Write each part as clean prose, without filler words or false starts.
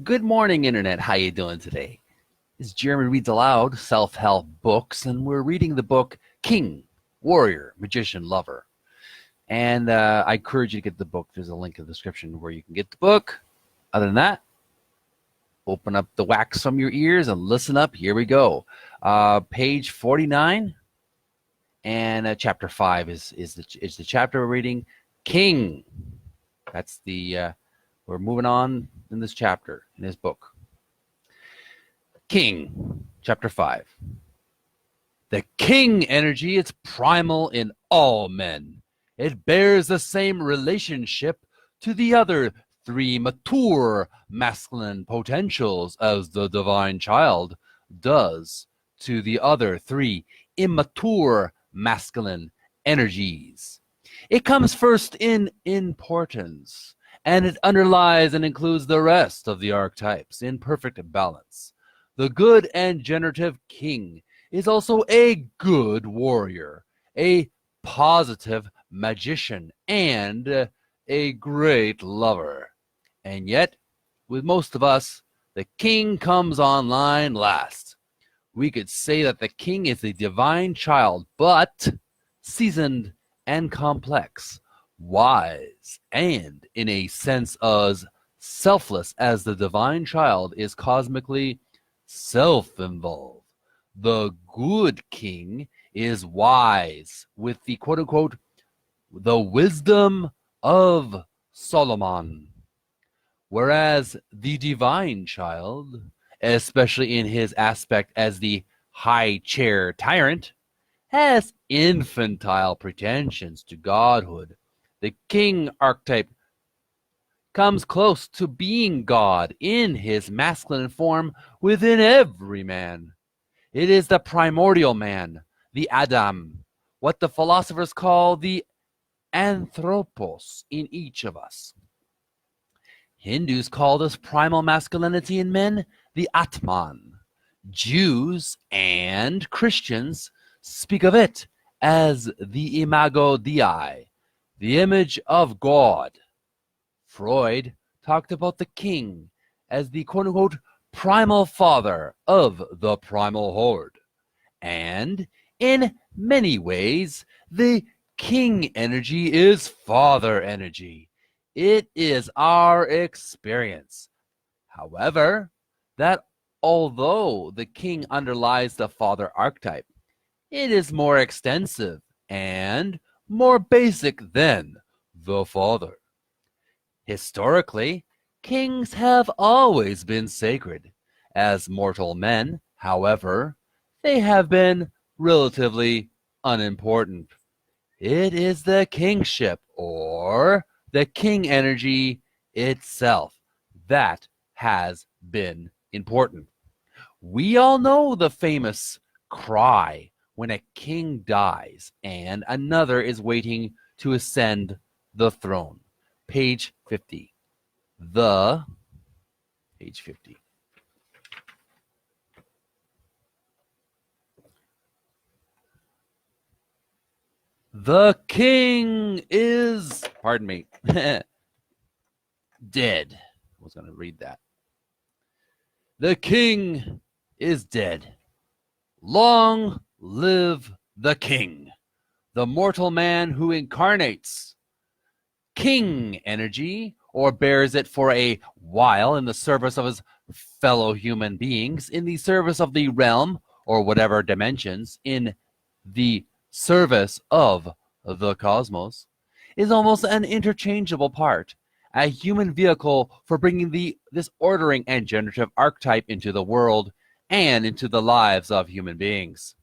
Good morning, Internet. How you doing today? This is Jeremy Reads Aloud, self-help books, and we're reading the book King, Warrior, Magician, Lover. And I encourage you to get the book. There's a link in the description where you can get the book. Other than that, open up the wax from your ears and listen up. Here we go. Page 49 and chapter 5 is the chapter we're reading. King. That's the we're moving on in this chapter, in this book. King, chapter 5. The king energy is primal in all men. It bears the same relationship to the other three mature masculine potentials as the divine child does to the other three immature masculine energies. It comes first in importance, and it underlies and includes the rest of the archetypes in perfect balance. The good and generative king is also a good warrior, a positive magician, and a great lover. And yet, with most of us, the king comes online last. We could say that the king is the divine child, but seasoned and complex, wise, and in a sense as selfless as the divine child is cosmically self-involved. The good king is wise with the quote-unquote the wisdom of Solomon, whereas the divine child, especially in his aspect as the high chair tyrant, has infantile pretensions to godhood. The king archetype comes close to being God in his masculine form within every man. It is the primordial man, the Adam, what the philosophers call the anthropos in each of us. Hindus call this primal masculinity in men the Atman. Jews and Christians speak of it as the imago Dei, the image of God. Freud talked about the king as the quote-unquote primal father of the primal horde. And in many ways, the king energy is father energy. It is our experience. However, that although the king underlies the father archetype, it is more extensive and more basic than the father. Historically, kings have always been sacred. As mortal men, however, they have been relatively unimportant. It is the kingship, or the king energy itself, that has been important. We all know the famous cry when a king dies and another is waiting to ascend the throne. Page 50. Page 50. The king is, pardon me, dead. I was going to read that. The king is dead. Long live the king, the mortal man who incarnates king energy, or bears it for a while in the service of his fellow human beings, in the service of the realm, or whatever dimensions, in the service of the cosmos, is almost an interchangeable part, a human vehicle for bringing this ordering and generative archetype into the world and into the lives of human beings.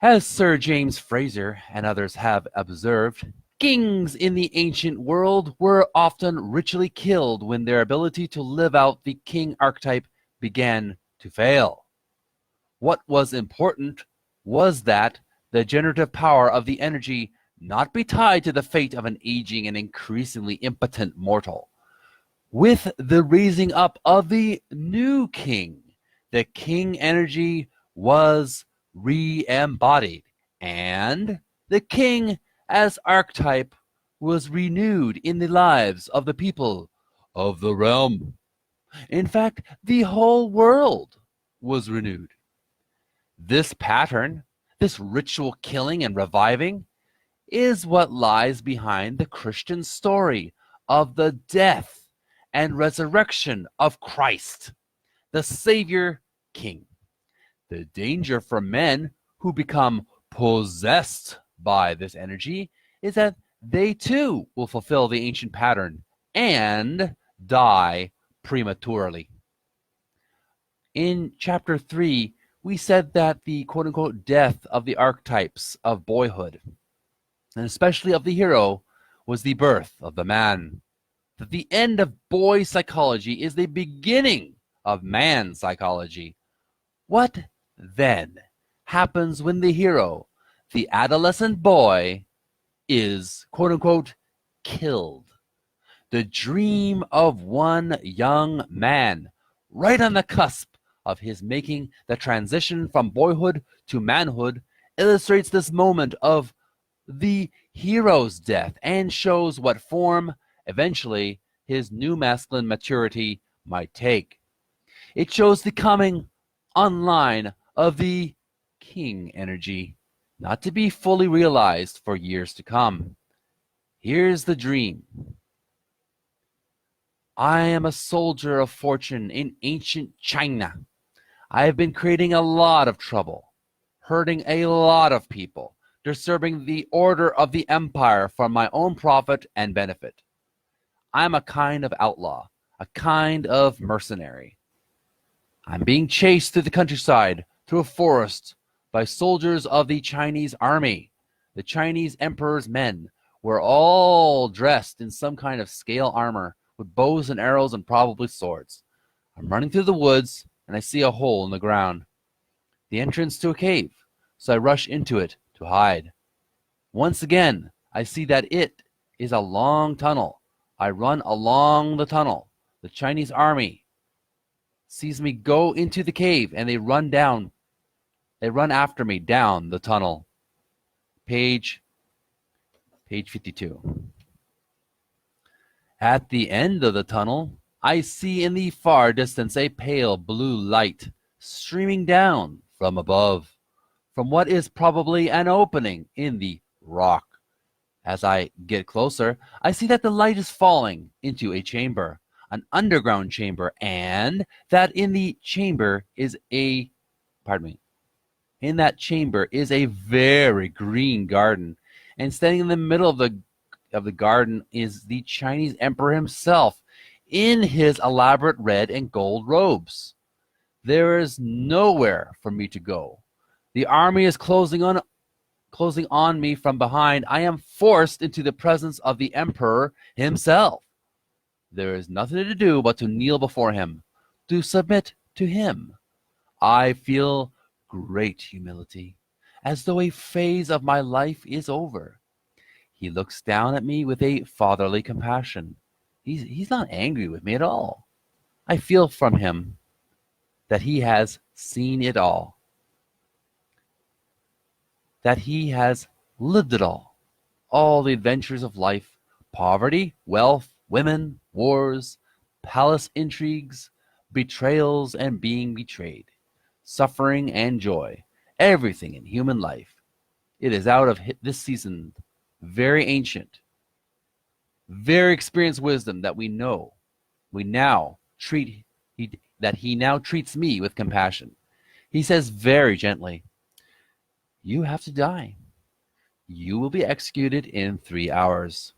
As Sir James Frazer and others have observed, kings in the ancient world were often ritually killed when their ability to live out the king archetype began to fail. What was important was that the generative power of the energy not be tied to the fate of an aging and increasingly impotent mortal. With the raising up of the new king, the king energy was re-embodied, and the king as archetype was renewed in the lives of the people of the realm. In fact, the whole world was renewed. This pattern, this ritual killing and reviving, is what lies behind the Christian story of the death and resurrection of Christ, the Savior King. The danger for men who become possessed by this energy is that they too will fulfill the ancient pattern and die prematurely. In chapter 3, we said that the quote-unquote death of the archetypes of boyhood, and especially of the hero, was the birth of the man. That the end of boy psychology is the beginning of man psychology. What then happens when the hero, the adolescent boy, is quote-unquote killed? The dream of one young man, right on the cusp of his making the transition from boyhood to manhood, illustrates this moment of the hero's death and shows what form, eventually, his new masculine maturity might take. It shows the coming online of the king energy, not to be fully realized for years to come. Here's the dream. I am a soldier of fortune in ancient China. I have been creating a lot of trouble, hurting a lot of people, disturbing the order of the empire for my own profit and benefit. I'm a kind of outlaw, a kind of mercenary. I'm being chased through the countryside, through a forest, by soldiers of the Chinese army. The Chinese emperor's men were all dressed in some kind of scale armor, with bows and arrows and probably swords. I'm running through the woods, and I see a hole in the ground, the entrance to a cave, so I rush into it to hide. Once again, I see that it is a long tunnel. I run along the tunnel. The Chinese army sees me go into the cave, and they run after me down the tunnel. Page 52. At the end of the tunnel, I see in the far distance a pale blue light streaming down from above, from what is probably an opening in the rock. As I get closer, I see that the light is falling into a chamber, an underground chamber, and that in that chamber is a very green garden, and standing in the middle of the garden is the Chinese emperor himself, in his elaborate red and gold robes. There is nowhere for me to go. The army is closing on me from behind. I am forced into the presence of the emperor himself. There is nothing to do but to kneel before him, to submit to him. I feel great humility, as though a phase of my life is over. He looks down at me with a fatherly compassion. He's not angry with me at all. I feel from him that he has seen it all, that he has lived it all the adventures of life, poverty, wealth, women, wars, palace intrigues, betrayals and being betrayed, suffering and joy, everything in human life. It is out of this season, very ancient, very experienced wisdom that he now treats me with compassion. He says very gently, "You have to die. You will be executed in 3 hours."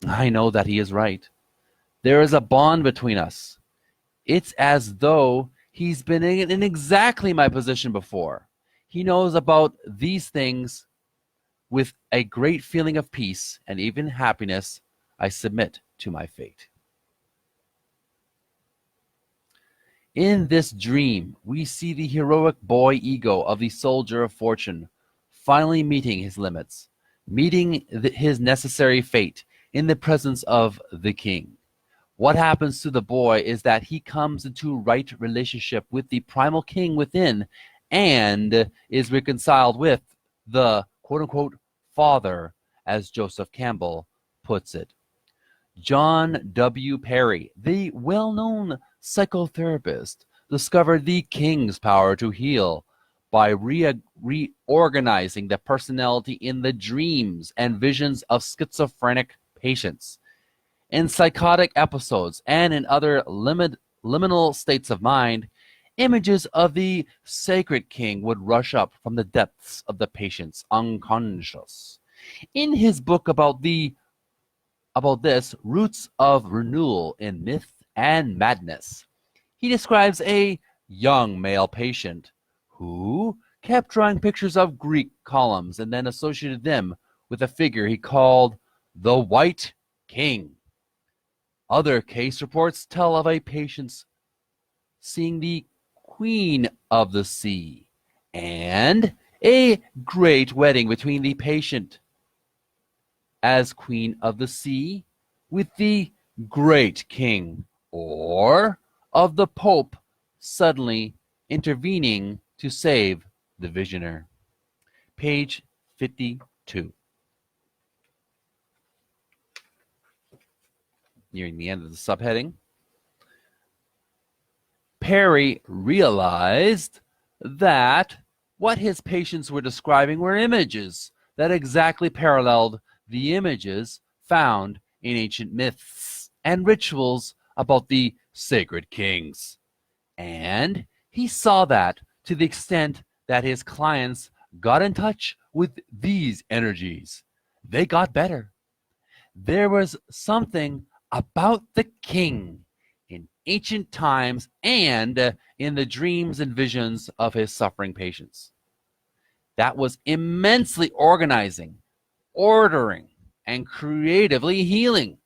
I know that he is right. There is a bond between us. It's as though he's been in exactly my position before. He knows about these things. With a great feeling of peace and even happiness, I submit to my fate. In this dream, we see the heroic boy ego of the soldier of fortune finally meeting his limits, meeting his necessary fate in the presence of the king. What happens to the boy is that he comes into right relationship with the primal king within and is reconciled with the quote-unquote father, as Joseph Campbell puts it. John W. Perry, the well-known psychotherapist, discovered the king's power to heal by reorganizing the personality in the dreams and visions of schizophrenic patients. In psychotic episodes and in other liminal states of mind, images of the sacred king would rush up from the depths of the patient's unconscious. In his book about this, Roots of Renewal in Myth and Madness, he describes a young male patient who kept drawing pictures of Greek columns and then associated them with a figure he called the White King. Other case reports tell of a patient seeing the Queen of the Sea and a great wedding between the patient as Queen of the Sea with the Great King, or of the Pope suddenly intervening to save the visioner. Page 52. Nearing the end of the subheading, Perry realized that what his patients were describing were images that exactly paralleled the images found in ancient myths and rituals about the sacred kings. And he saw that to the extent that his clients got in touch with these energies, they got better. There was something about the king in ancient times and in the dreams and visions of his suffering patients that was immensely organizing, ordering, and creatively healing.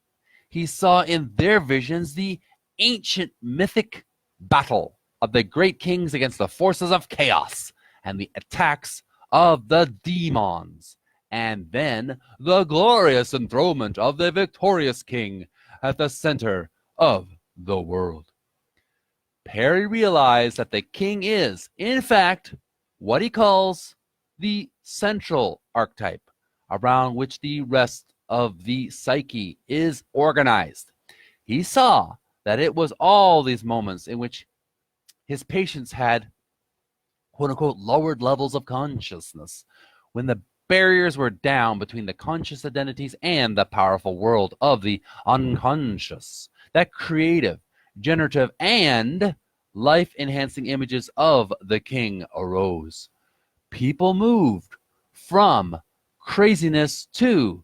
He saw in their visions the ancient mythic battle of the great kings against the forces of chaos and the attacks of the demons, and then the glorious enthronement of the victorious king at the center of the world. Perry realized that the king is, in fact, what he calls the central archetype, around which the rest of the psyche is organized. He saw that it was all these moments in which his patients had, quote unquote, lowered levels of consciousness, when the barriers were down between the conscious identities and the powerful world of the unconscious, that creative, generative, and life-enhancing images of the king arose. People moved from craziness to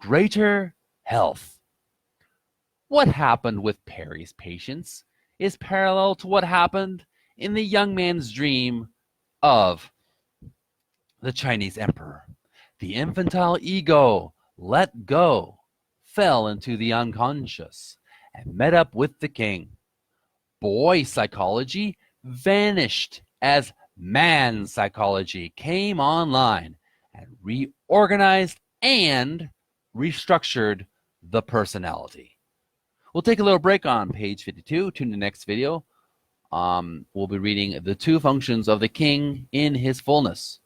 greater health. What happened with Perry's patients is parallel to what happened in the young man's dream of the Chinese emperor. The infantile ego let go, fell into the unconscious, and met up with the king. Boy psychology vanished as man psychology came online and reorganized and restructured the personality. We'll take a little break on page 52. Tune in the next video. We'll be reading The Two Functions of the King in His Fullness.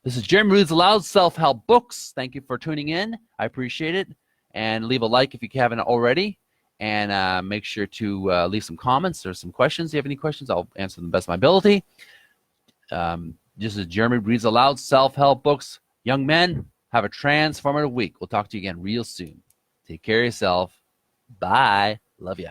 This is Jeremy Reads Aloud Self-Help Books. Thank you for tuning in. I appreciate it. And leave a like if you haven't already. And make sure to leave some comments or some questions. If you have any questions, I'll answer them the best of my ability. This is Jeremy Reads Aloud Self-Help Books. Young men, have a transformative week. We'll talk to you again real soon. Take care of yourself. Bye. Love ya.